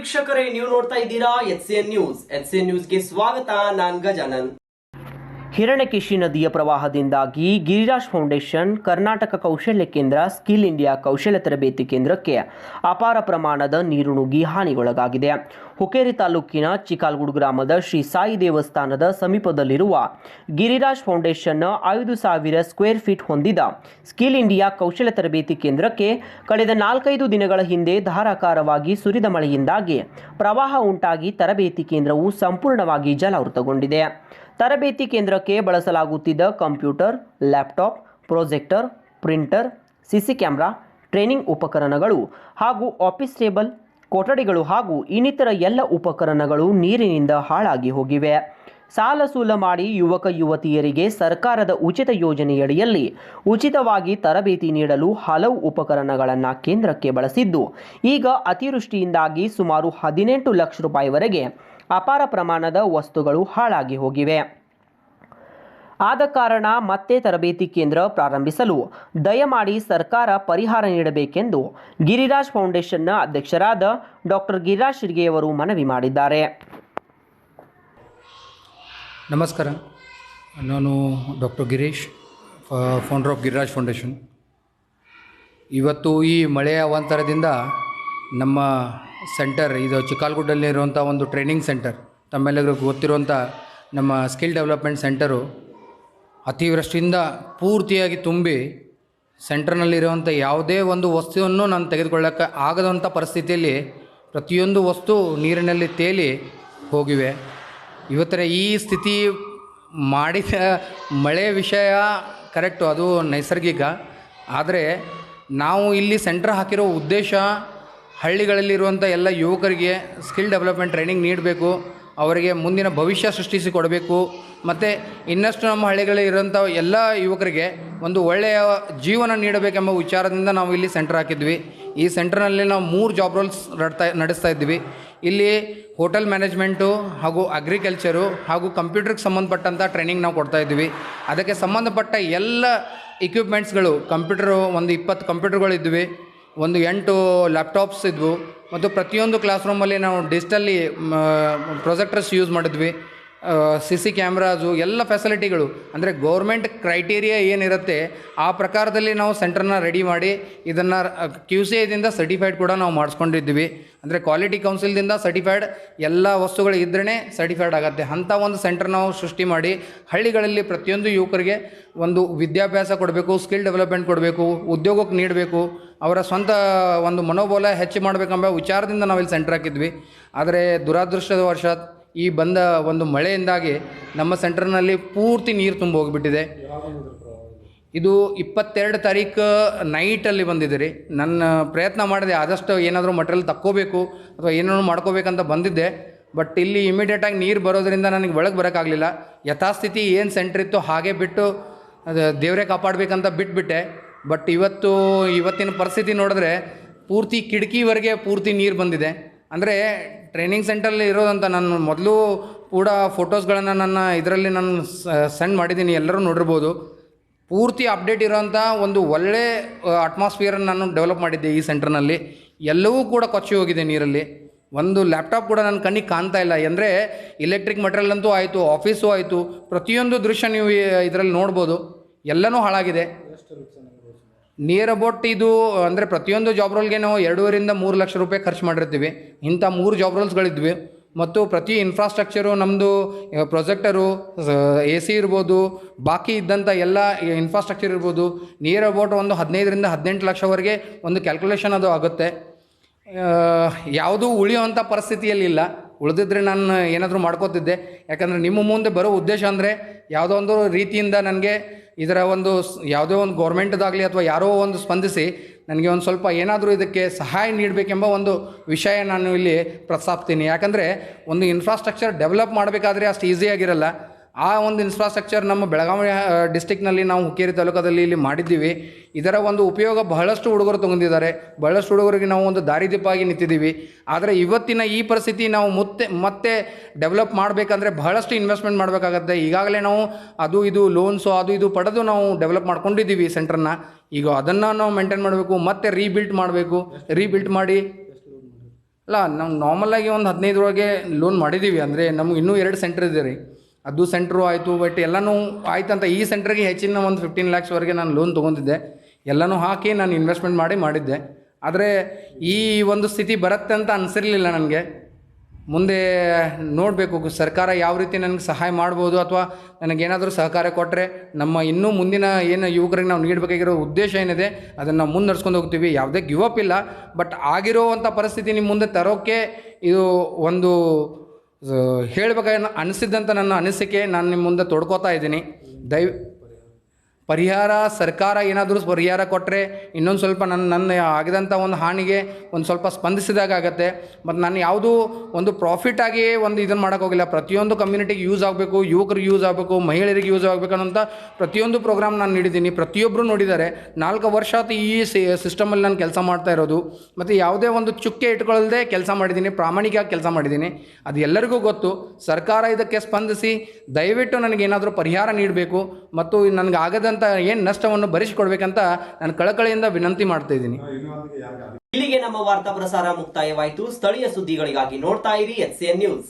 ವೀಕ್ಷಕರೇ, ನೀವು ನೋಡ್ತಾ ಇದ್ದೀರಾ HCN ನ್ಯೂಸ್. HCN ನ್ಯೂಸ್ಗೆ ಸ್ವಾಗತ. ನಾನು ಗಜಾನನ್. ಹಿರಣ್ಯಕೇಶಿ ನದಿಯ ಪ್ರವಾಹದಿಂದಾಗಿ ಗಿರಿರಾಜ್ ಫೌಂಡೇಶನ್, ಕರ್ನಾಟಕ ಕೌಶಲ್ಯ ಕೇಂದ್ರ, ಸ್ಕಿಲ್ ಇಂಡಿಯಾ ಕೌಶಲ್ಯ ತರಬೇತಿ ಕೇಂದ್ರಕ್ಕೆ ಅಪಾರ ಪ್ರಮಾಣದ ನೀರು ನುಗ್ಗಿ ಹಾನಿಗೊಳಗಾಗಿದೆ. ಹುಕ್ಕೇರಿ ತಾಲೂಕಿನ ಚಿಕಾಲ್ಗುಡ್ ಗ್ರಾಮದ ಶ್ರೀ ಸಾಯಿ ದೇವಸ್ಥಾನದ ಸಮೀಪದಲ್ಲಿರುವ ಗಿರಿರಾಜ್ ಫೌಂಡೇಶನ್ನ 5,000 ಸ್ಕ್ವೇರ್ ಫೀಟ್ ಹೊಂದಿದ ಸ್ಕಿಲ್ ಇಂಡಿಯಾ ಕೌಶಲ್ಯ ತರಬೇತಿ ಕೇಂದ್ರಕ್ಕೆ ಕಳೆದ 4-5 ದಿನಗಳ ಹಿಂದೆ ಧಾರಾಕಾರವಾಗಿ ಸುರಿದ ಮಳೆಯಿಂದಾಗಿ ಪ್ರವಾಹ ಉಂಟಾಗಿ ತರಬೇತಿ ಕೇಂದ್ರವು ಸಂಪೂರ್ಣವಾಗಿ ಜಲಾವೃತಗೊಂಡಿದೆ. ತರಬೇತಿ ಕೇಂದ್ರಕ್ಕೆ ಬಳಸಲಾಗುತ್ತಿದ್ದ computer, laptop, projector, printer, CC camera, training ಉಪಕರಣಗಳು ಹಾಗೂ ಆಫೀಸ್ ಟೇಬಲ್, ಕೊಠಡಿಗಳು ಹಾಗೂ ಇನ್ನಿತರ ಎಲ್ಲ ಉಪಕರಣಗಳು ನೀರಿನಿಂದ ಹಾಳಾಗಿ ಹೋಗಿವೆ. ಸಾಲ ಸೂಲ ಮಾಡಿ ಯುವಕ ಯುವತಿಯರಿಗೆ ಸರ್ಕಾರದ ಉಚಿತ ಯೋಜನೆಯಡಿಯಲ್ಲಿ ಉಚಿತವಾಗಿ ತರಬೇತಿ ನೀಡಲು ಹಲವು ಉಪಕರಣಗಳನ್ನು ಕೇಂದ್ರಕ್ಕೆ ಬಳಸಿದ್ದು, ಈಗ ಅತಿವೃಷ್ಟಿಯಿಂದಾಗಿ ಸುಮಾರು 18 ಲಕ್ಷ ರೂಪಾಯಿವರೆಗೆ ಅಪಾರ ಪ್ರಮಾಣದ ವಸ್ತುಗಳು ಹಾಳಾಗಿ ಹೋಗಿವೆ. ಆದ ಕಾರಣ ಮತ್ತೆ ತರಬೇತಿ ಕೇಂದ್ರ ಪ್ರಾರಂಭಿಸಲು ದಯಮಾಡಿ ಸರ್ಕಾರ ಪರಿಹಾರ ನೀಡಬೇಕೆಂದು ಗಿರಿರಾಜ್ ಫೌಂಡೇಶನ್ನ ಅಧ್ಯಕ್ಷರಾದ ಡಾಕ್ಟರ್ ಗಿರಿರಾಜ್ ಶಿರ್ಗೆಯವರು ಮನವಿ ಮಾಡಿದ್ದಾರೆ. ನಮಸ್ಕಾರ, ನಾನು doctor Girish, founder of Giriraj foundation. ಇವತ್ತು ಈ ಮಳೆಯ ಅವಾಂತರದಿಂದ ನಮ್ಮ ಸೆಂಟರ್, ಇದು ಚಿಕಾಲ್ಗುಡ್ಡಲ್ಲಿರುವಂಥ ಒಂದು ಟ್ರೈನಿಂಗ್ ಸೆಂಟರ್, ತಮ್ಮೆಲ್ಲರಿಗೂ ಗೊತ್ತಿರುವಂಥ ನಮ್ಮ ಸ್ಕಿಲ್ ಡೆವಲಪ್ಮೆಂಟ್ ಸೆಂಟರು ಅತಿವೃಷ್ಟಿಯಿಂದ ಪೂರ್ತಿಯಾಗಿ ತುಂಬಿ ಸೆಂಟರ್ನಲ್ಲಿರುವಂಥ ಯಾವುದೇ ಒಂದು ವಸ್ತುವನ್ನು ನಾನು ತೆಗೆದುಕೊಳ್ಳೋಕ್ಕೆ ಆಗದಂಥ ಪರಿಸ್ಥಿತಿಯಲ್ಲಿ ಪ್ರತಿಯೊಂದು ವಸ್ತು ನೀರಿನಲ್ಲಿ ತೇಲಿ ಹೋಗಿವೆ. ಇವತ್ತರ ಈ ಸ್ಥಿತಿ ಮಾಡಿದ ಮಳೆ ವಿಷಯ ಕರೆಕ್ಟು, ಅದು ನೈಸರ್ಗಿಕ. ಆದರೆ ನಾವು ಇಲ್ಲಿ ಸೆಂಟರ್ ಹಾಕಿರೋ ಉದ್ದೇಶ ಹಳ್ಳಿಗಳಲ್ಲಿರುವಂಥ ಎಲ್ಲ ಯುವಕರಿಗೆ ಸ್ಕಿಲ್ ಡೆವಲಪ್ಮೆಂಟ್ ಟ್ರೈನಿಂಗ್ ನೀಡಬೇಕು, ಅವರಿಗೆ ಮುಂದಿನ ಭವಿಷ್ಯ ಸೃಷ್ಟಿಸಿ ಕೊಡಬೇಕು, ಮತ್ತು ಇನ್ನಷ್ಟು ನಮ್ಮ ಹಳ್ಳಿಗಳಲ್ಲಿರುವಂಥ ಎಲ್ಲ ಯುವಕರಿಗೆ ಒಂದು ಒಳ್ಳೆಯ ಜೀವನ ನೀಡಬೇಕೆಂಬ ವಿಚಾರದಿಂದ ನಾವು ಇಲ್ಲಿ ಸೆಂಟರ್ ಹಾಕಿದ್ವಿ. ಈ ಸೆಂಟರ್ನಲ್ಲಿ ನಾವು 3 ಜಾಬ್ ರೋಲ್ಸ್ ನಡೆಸ್ತಾ ಇದ್ವಿ. ಇಲ್ಲಿ ಹೋಟೆಲ್ ಮ್ಯಾನೇಜ್ಮೆಂಟು ಹಾಗೂ ಅಗ್ರಿಕಲ್ಚರು ಹಾಗೂ ಕಂಪ್ಯೂಟರ್ಗೆ ಸಂಬಂಧಪಟ್ಟಂಥ ಟ್ರೈನಿಂಗ್ ನಾವು ಕೊಡ್ತಾ ಇದ್ವಿ. ಅದಕ್ಕೆ ಸಂಬಂಧಪಟ್ಟ ಎಲ್ಲ ಇಕ್ವಿಪ್ಮೆಂಟ್ಸ್ಗಳು, ಕಂಪ್ಯೂಟರು ಒಂದು 20 ಕಂಪ್ಯೂಟರ್ಗಳಿದ್ವಿ, ಒಂದು 8 ಲ್ಯಾಪ್ಟಾಪ್ಸ್ ಇದ್ವು, ಮತ್ತು ಪ್ರತಿಯೊಂದು ಕ್ಲಾಸ್ ರೂಮಲ್ಲಿ ನಾವು ಡಿಜಿಟಲ್ಲಿ ಪ್ರೊಜೆಕ್ಟರ್ಸ್ ಯೂಸ್ ಮಾಡಿದ್ವಿ. CC ಕ್ಯಾಮ್ರಾಸು, ಎಲ್ಲ ಫೆಸಿಲಿಟಿಗಳು, ಅಂದರೆ ಗೌರ್ಮೆಂಟ್ ಕ್ರೈಟೀರಿಯಾ ಏನಿರುತ್ತೆ ಆ ಪ್ರಕಾರದಲ್ಲಿ ನಾವು ಸೆಂಟರ್ನ ರೆಡಿ ಮಾಡಿ ಇದನ್ನು QCIದಿಂದ ಸರ್ಟಿಫೈಡ್ ಕೂಡ ನಾವು ಮಾಡಿಸ್ಕೊಂಡಿದ್ವಿ. ಅಂದರೆ ಕ್ವಾಲಿಟಿ ಕೌನ್ಸಿಲ್ದಿಂದ ಸರ್ಟಿಫೈಡ್ ಎಲ್ಲ ವಸ್ತುಗಳು ಇದ್ರೇ ಸರ್ಟಿಫೈಡ್ ಆಗುತ್ತೆ. ಅಂಥ ಒಂದು ಸೆಂಟರ್ ನಾವು ಸೃಷ್ಟಿ ಮಾಡಿ ಹಳ್ಳಿಗಳಲ್ಲಿ ಪ್ರತಿಯೊಂದು ಯುವಕರಿಗೆ ಒಂದು ವಿದ್ಯಾಭ್ಯಾಸ ಕೊಡಬೇಕು, ಸ್ಕಿಲ್ ಡೆವಲಪ್ಮೆಂಟ್ ಕೊಡಬೇಕು, ಉದ್ಯೋಗಕ್ಕೆ ನೀಡಬೇಕು, ಅವರ ಸ್ವಂತ ಒಂದು ಮನೋಬಲ ಹೆಚ್ಚು ಮಾಡಬೇಕೆಂಬ ವಿಚಾರದಿಂದ ನಾವಿಲ್ಲಿ ಸೆಂಟರ್ ಹಾಕಿದ್ವಿ. ಆದರೆ ದುರಾದೃಷ್ಟವಶಾತ್ ಈ ಬಂದ ಒಂದು ಮಳೆಯಿಂದಾಗಿ ನಮ್ಮ ಸೆಂಟರ್ನಲ್ಲಿ ಪೂರ್ತಿ ನೀರು ತುಂಬ ಹೋಗಿಬಿಟ್ಟಿದೆ. ಇದು 22 ತಾರೀಕು ನೈಟಲ್ಲಿ ಬಂದಿದೆ ರೀ. ನನ್ನ ಪ್ರಯತ್ನ ಮಾಡಿದೆ, ಆದಷ್ಟು ಏನಾದರೂ ಮಟೀರಿಯಲ್ ತಕ್ಕೋಬೇಕು ಅಥವಾ ಏನಾದರೂ ಮಾಡ್ಕೋಬೇಕಂತ ಬಂದಿದ್ದೆ. ಬಟ್ ಇಲ್ಲಿ ಇಮಿಡಿಯೇಟಾಗಿ ನೀರು ಬರೋದರಿಂದ ನನಗೆ ಒಳಗೆ ಬರೋಕ್ಕಾಗಲಿಲ್ಲ. ಯಥಾಸ್ಥಿತಿ ಏನು ಸೆಂಟ್ರ್ ಇತ್ತು ಹಾಗೆ ಬಿಟ್ಟು ದೇವರೇ ಕಾಪಾಡಬೇಕಂತ ಬಿಟ್ಬಿಟ್ಟೆ. ಬಟ್ ಇವತ್ತಿನ ಪರಿಸ್ಥಿತಿ ನೋಡಿದ್ರೆ ಪೂರ್ತಿ ಕಿಟಕಿವರೆಗೆ ಪೂರ್ತಿ ನೀರು ಬಂದಿದೆ. ಅಂದರೆ ಟ್ರೈನಿಂಗ್ ಸೆಂಟರಲ್ಲಿ ಇರೋದಂತ ನಾನು ಮೊದಲು ಕೂಡ ಫೋಟೋಸ್ಗಳನ್ನು ನನ್ನ ಇದರಲ್ಲಿ ನಾನು ಸೆಂಡ್ ಮಾಡಿದ್ದೀನಿ, ಎಲ್ಲರೂ ನೋಡಿರ್ಬೋದು. ಪೂರ್ತಿ ಅಪ್ಡೇಟ್ ಇರೋವಂಥ ಒಂದು ಒಳ್ಳೆ ಅಟ್ಮಾಸ್ಫಿಯರನ್ನು ನಾನು ಡೆವಲಪ್ ಮಾಡಿದ್ದೆ ಈ ಸೆಂಟರ್ನಲ್ಲಿ. ಎಲ್ಲವೂ ಕೂಡ ಕೊಚ್ಚಿ ಹೋಗಿದೆ ನೀರಲ್ಲಿ. ಒಂದು ಲ್ಯಾಪ್ಟಾಪ್ ಕೂಡ ನನ್ನ ಕಣ್ಣಿಗೆ ಕಾಣ್ತಾ ಇಲ್ಲ. ಅಂದರೆ ಎಲೆಕ್ಟ್ರಿಕ್ ಮಟೀರಿಯಲ್ ಅಂತೂ ಆಯಿತು, ಆಫೀಸು ಆಯಿತು, ಪ್ರತಿಯೊಂದು ದೃಶ್ಯ ನೀವು ಇದರಲ್ಲಿ ನೋಡ್ಬೋದು, ಎಲ್ಲನೂ ಹಾಳಾಗಿದೆ. ನಿಯರ್ ಅಬೌಟ್ ಇದು ಅಂದರೆ ಪ್ರತಿಯೊಂದು ಜಾಬ್ ರೋಲ್ಗೆ ನಾವು 2.5 3 ಲಕ್ಷ ರೂಪಾಯಿ ಖರ್ಚು ಮಾಡಿರ್ತೀವಿ. ಇಂಥ 3 ಜಾಬ್ ರೋಲ್ಸ್ಗಳಿದ್ವಿ. ಮತ್ತು ಪ್ರತಿ ಇನ್ಫ್ರಾಸ್ಟ್ರಕ್ಚರು ನಮ್ಮದು ಪ್ರೊಜೆಕ್ಟರು, AC ಇರ್ಬೋದು, ಬಾಕಿ ಇದ್ದಂಥ ಎಲ್ಲ ಇನ್ಫ್ರಾಸ್ಟ್ರಕ್ಚರ್ ಇರ್ಬೋದು, ನಿಯರ್ ಅಬೌಟ್ ಒಂದು 15 18 ಲಕ್ಷವರೆಗೆ ಒಂದು ಕ್ಯಾಲ್ಕುಲೇಷನ್ ಅದು ಆಗುತ್ತೆ. ಯಾವುದೂ ಉಳಿಯುವಂಥ ಪರಿಸ್ಥಿತಿಯಲ್ಲಿಲ್ಲ. ಉಳಿದಿದ್ರೆ ನಾನು ಏನಾದರೂ ಮಾಡ್ಕೋತಿದ್ದೆ. ಯಾಕಂದರೆ ನಿಮ್ಮ ಮುಂದೆ ಬರೋ ಉದ್ದೇಶ ಅಂದರೆ ಯಾವುದೋ ಒಂದು ರೀತಿಯಿಂದ ನನಗೆ ಇದರ ಒಂದು ಯಾವುದೇ ಒಂದು ಗೌರ್ಮೆಂಟ್ದಾಗಲಿ ಅಥವಾ ಯಾರೋ ಒಂದು ಸ್ಪಂದಿಸಿ ನನಗೆ ಒಂದು ಸ್ವಲ್ಪ ಏನಾದರೂ ಇದಕ್ಕೆ ಸಹಾಯ ನೀಡಬೇಕೆಂಬ ಒಂದು ವಿಷಯ ನಾನು ಇಲ್ಲಿ ಪ್ರಸ್ತಾಪಿಸ್ತೀನಿ. ಯಾಕಂದರೆ ಒಂದು ಇನ್ಫ್ರಾಸ್ಟ್ರಕ್ಚರ್ ಡೆವಲಪ್ ಮಾಡಬೇಕಾದ್ರೆ ಅಷ್ಟು ಈಸಿಯಾಗಿರಲ್ಲ. ಆ ಒಂದು ಇನ್ಫ್ರಾಸ್ಟ್ರಕ್ಚರ್ ನಮ್ಮ ಬೆಳಗಾವಿ ಡಿಸ್ಟಿಕ್ನಲ್ಲಿ ನಾವು ಹುಕ್ಕೇರಿ ತಾಲೂಕದಲ್ಲಿ ಇಲ್ಲಿ ಮಾಡಿದ್ದೀವಿ. ಇದರ ಒಂದು ಉಪಯೋಗ ಬಹಳಷ್ಟು ಹುಡುಗರು ತೊಗೊಂಡಿದ್ದಾರೆ. ಬಹಳಷ್ಟು ಹುಡುಗರಿಗೆ ನಾವು ಒಂದು ದಾರಿದೀಪವಾಗಿ ನಿಂತಿದ್ದೀವಿ. ಆದರೆ ಇವತ್ತಿನ ಈ ಪರಿಸ್ಥಿತಿ ನಾವು ಮತ್ತೆ ಡೆವಲಪ್ ಮಾಡಬೇಕಂದ್ರೆ ಬಹಳಷ್ಟು ಇನ್ವೆಸ್ಟ್ಮೆಂಟ್ ಮಾಡಬೇಕಾಗತ್ತೆ. ಈಗಾಗಲೇ ನಾವು ಅದು ಇದು ಲೋನ್ಸು ಅದು ಇದು ಪಡೆದು ನಾವು ಡೆವಲಪ್ ಮಾಡ್ಕೊಂಡಿದ್ದೀವಿ ಸೆಂಟ್ರನ್ನ. ಈಗ ಅದನ್ನು ನಾವು ಮೇಂಟೈನ್ ಮಾಡಬೇಕು, ಮತ್ತೆ ರೀಬಿಲ್ಟ್ ಮಾಡಬೇಕು. ರೀಬಿಲ್ಟ್ ಮಾಡಿ ಅಲ್ಲ ನಾವು ನಾರ್ಮಲಾಗಿ ಒಂದು 15 ಲೋನ್ ಮಾಡಿದ್ದೀವಿ. ಅಂದರೆ ನಮ್ಗೆ ಇನ್ನೂ 2 ಸೆಂಟ್ರ್ ಇದೆ ರೀ. ಅದು ಸೆಂಟ್ರು ಆಯಿತು, ಬಟ್ ಎಲ್ಲನೂ ಆಯ್ತಂತ ಈ ಸೆಂಟ್ರಿಗೆ ಹೆಚ್ಚಿನ ಒಂದು 15 lakhsವರೆಗೆ ನಾನು ಲೋನ್ ತೊಗೊಂಡಿದ್ದೆ. ಎಲ್ಲನೂ ಹಾಕಿ ನಾನು ಇನ್ವೆಸ್ಟ್ಮೆಂಟ್ ಮಾಡಿದ್ದೆ. ಆದರೆ ಈ ಒಂದು ಸ್ಥಿತಿ ಬರುತ್ತೆ ಅಂತ ಅನಿಸಿರಲಿಲ್ಲ ನನಗೆ. ಮುಂದೆ ನೋಡಬೇಕು ಸರ್ಕಾರ ಯಾವ ರೀತಿ ನನಗೆ ಸಹಾಯ ಮಾಡ್ಬೋದು, ಅಥವಾ ನನಗೇನಾದರೂ ಸಹಕಾರ ಕೊಟ್ಟರೆ ನಮ್ಮ ಇನ್ನೂ ಮುಂದಿನ ಏನು ಯುವಕರಿಗೆ ನಾವು ನೀಡಬೇಕಾಗಿರೋ ಉದ್ದೇಶ ಏನಿದೆ ಅದನ್ನು ನಾವು ಮುಂದೆ ನಡ್ಸ್ಕೊಂಡು ಹೋಗ್ತೀವಿ. ಯಾವುದೇ ಗಿವ್ ಅಪ್ ಇಲ್ಲ, ಬಟ್ ಆಗಿರೋವಂಥ ಪರಿಸ್ಥಿತಿ ನಿಮ್ಮ ಮುಂದೆ ತರೋಕ್ಕೆ ಇದು ಒಂದು ಹೇಳಬೇಕಾಗಿ ಅನಿಸಿದ್ದಂಥ ನನ್ನ ಅನಿಸಿಕೆ ನಾನು ನಿಮ್ಮ ಮುಂದೆ ತೊಡ್ಕೋತಾ ಇದ್ದೀನಿ. ಪರಿಹಾರ ಸರ್ಕಾರ ಏನಾದರೂ ಪರಿಹಾರ ಕೊಟ್ಟರೆ ಇನ್ನೊಂದು ಸ್ವಲ್ಪ ನನ್ನ ಆಗಿದಂಥ ಒಂದು ಹಾನಿಗೆ ಒಂದು ಸ್ವಲ್ಪ ಸ್ಪಂದಿಸಿದಾಗ ಆಗುತ್ತೆ. ಮತ್ತು ನಾನು ಯಾವುದೂ ಒಂದು ಪ್ರಾಫಿಟಾಗಿ ಒಂದು ಇದನ್ನು ಮಾಡೋಕ್ಕೋಗಿಲ್ಲ. ಪ್ರತಿಯೊಂದು ಕಮ್ಯುನಿಟಿಗೆ ಯೂಸ್ ಆಗಬೇಕು, ಯುವಕರಿಗೆ ಯೂಸ್ ಆಗಬೇಕು, ಮಹಿಳೆಯರಿಗೆ ಯೂಸ್ ಆಗಬೇಕು ಅನ್ನೋಂಥ ಪ್ರತಿಯೊಂದು ಪ್ರೋಗ್ರಾಮ್ ನಾನು ನೀಡಿದ್ದೀನಿ. ಪ್ರತಿಯೊಬ್ಬರು ನೋಡಿದ್ದಾರೆ. 4 ವರ್ಷ ಆಯ್ತು ಈ ಸಿಸ್ಟಮಲ್ಲಿ ನಾನು ಕೆಲಸ ಮಾಡ್ತಾ ಇರೋದು. ಮತ್ತು ಯಾವುದೇ ಒಂದು ಚುಕ್ಕೆ ಇಟ್ಕೊಳ್ಳದೆ ಕೆಲಸ ಮಾಡಿದ್ದೀನಿ, ಪ್ರಾಮಾಣಿಕವಾಗಿ ಕೆಲಸ ಮಾಡಿದ್ದೀನಿ. ಅದು ಎಲ್ಲರಿಗೂ ಗೊತ್ತು. ಸರ್ಕಾರ ಇದಕ್ಕೆ ಸ್ಪಂದಿಸಿ ದಯವಿಟ್ಟು ನನಗೇನಾದರೂ ಪರಿಹಾರ ನೀಡಬೇಕು ಮತ್ತು ನನಗೆ ಆಗದಂಥ ಏನು ನಷ್ಟವನ್ನು ಭರಿಸಿಕೊಡ್ಬೇಕಂತ ನಾನು ಕಳಕಳಿಯಿಂದ ವಿನಂತಿ ಮಾಡ್ತಾ ಇದ್ದೀನಿ. ಇಲ್ಲಿಗೆ ನಮ್ಮ ವಾರ್ತಾ ಪ್ರಸಾರ ಮುಕ್ತಾಯವಾಯಿತು. ಸ್ಥಳೀಯ ಸುದ್ದಿಗಳಿಗಾಗಿ ನೋಡ್ತಾ ಇರಿ HCN ನ್ಯೂಸ್.